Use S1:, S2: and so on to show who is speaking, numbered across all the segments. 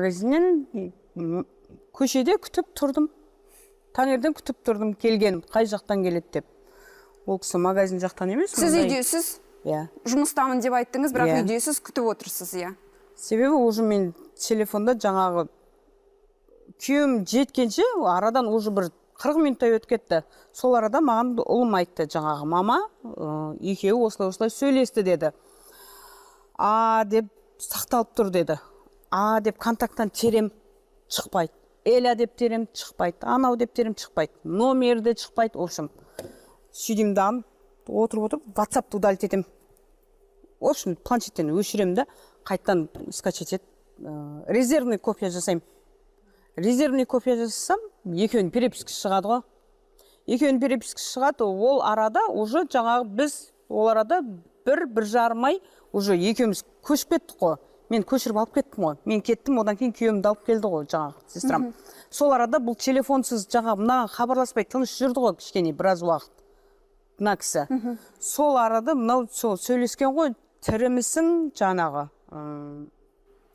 S1: Магазиннен көшеде күтіп тұрдым. Таңерден күтіп тұрдым келген, қай жақтан келеді деп. Ол кісі магазин жақтан емес.
S2: Сіз үйдесіз?
S1: Иә.
S2: Жұмыстамын деп айттыңыз, бірақ
S1: Иә.
S2: үйдесіз күтіп отырсыз, иә.
S1: Себебі уже мен телефонда жаңағы күйеуім жеткенше арадан уже бір 40 минуттай өтіп кетті. Сол арада маған ұлым айтты жаңағы, мама, екеуі осылай сөйлесті деді. Деп сақталып тұр деді. Деп контакттан терем шықпайды. Эля деп терем шықпайды. Анау деп терем шықпайды. Номерде шықпайды. В общем, сөйдемден отырып, WhatsApp-ты удалить етем. В общем, планшеттен өшірем да, қайттан скачать ет. Резервный копия жасаймын. Резервный копия жасасам, екеуінің переписка шығады ғой. Екеуінің переписка шығады, ол арада уже жаңағы біз, ол арада бір жарым ай уже екеуміз көшіп кеттік қой. Мен көшіріп алып кеттім ғой. Мен кеттім, одан кейін күйеуімді алып келді ғой жаңағы сестрам. Сол арада бұл телефонсыз жаңағы мынаған хабарласпай тыныш жүрді ғой кішкене біраз уақыт. Мына кісі. Сол арада мынау сөйлескен ғой, тірімісің жаңағы.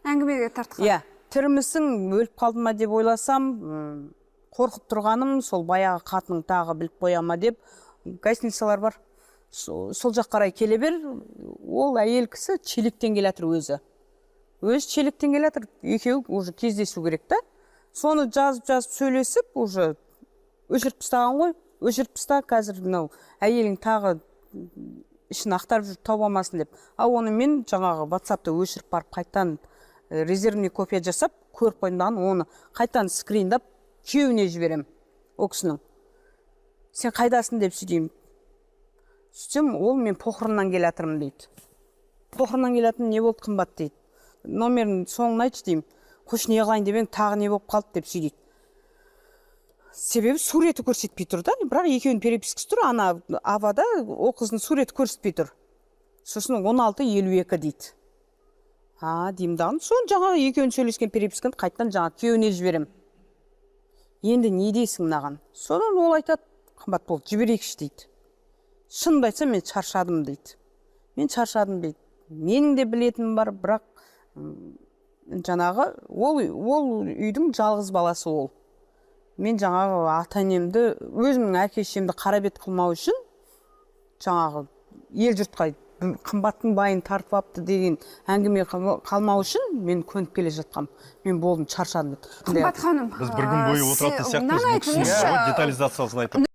S2: Әңгімеге тартқан.
S1: Иә, тірімісің өліп қалды ма деп ойласам, қорқып тұрғаным, сол баяғы қатының тағы біліп қояма деп, гостиницалар бар. Сол жақ қарай келе бер, ол әйел кісі Челектен келатыр өзі. Өзі Челектен келатыр, екеуі уже кездесу керек та. Соны жазып сөйлесіп, уже өшіріп тастаған ғой. Өшіріп таста, қазір мынау әйелің тағы ішін ақтарып жүріп табамасын деп. Оны мен жаңағы WhatsApp-ты өшіріп барып қайттан резервный копия жасап, көріп қойымдан оны қайттан скриндап күйеуіне жіберем. О кісінің. Сен қайдасың деп сөйлеймін. Сөйтсем, ол мен похороннан келатырмын дейді. Похороннан келатырмын, не болды қымбат дейді. Номерін соңын айтшы деймін. Қош не қылайын деп ең, тағы не болып қалды деп сөйлейді. Себебі суреті көрсетпей тұр да, бірақ екеуінің перепискасы тұр, ана авада о қыздың суреті көрсетпей тұр. Сосын 16-52 дейді. Деймін дағын, соны жаңағы екеуін сөйлескен переписканы қайттан жаңағы күйеуіне жіберем. Енді не дейсің мынаған? Содан ол айтады, қымбат болды, жіберейікші дейді. Шынымды айтсам, мен шаршадым дейді. Мен шаршадым дейді. Менің де білетінім бар, бірақ жаңағы ол үйдің жалғыз баласы ол. Мен жаңағы ата-енемді, өзімнің әке-шешемді қарабет қылмау үшін жаңағы ел жұртқа қымбаттың байын тартып апты деген әңгіме қалмау үшін мен көніп келе жатқам. Мен болдым, шаршадым.
S2: Қымбат ханым,
S3: біз бір күн бойы отыратын сияқтымыз, бұл кісінің детализациясын айтып.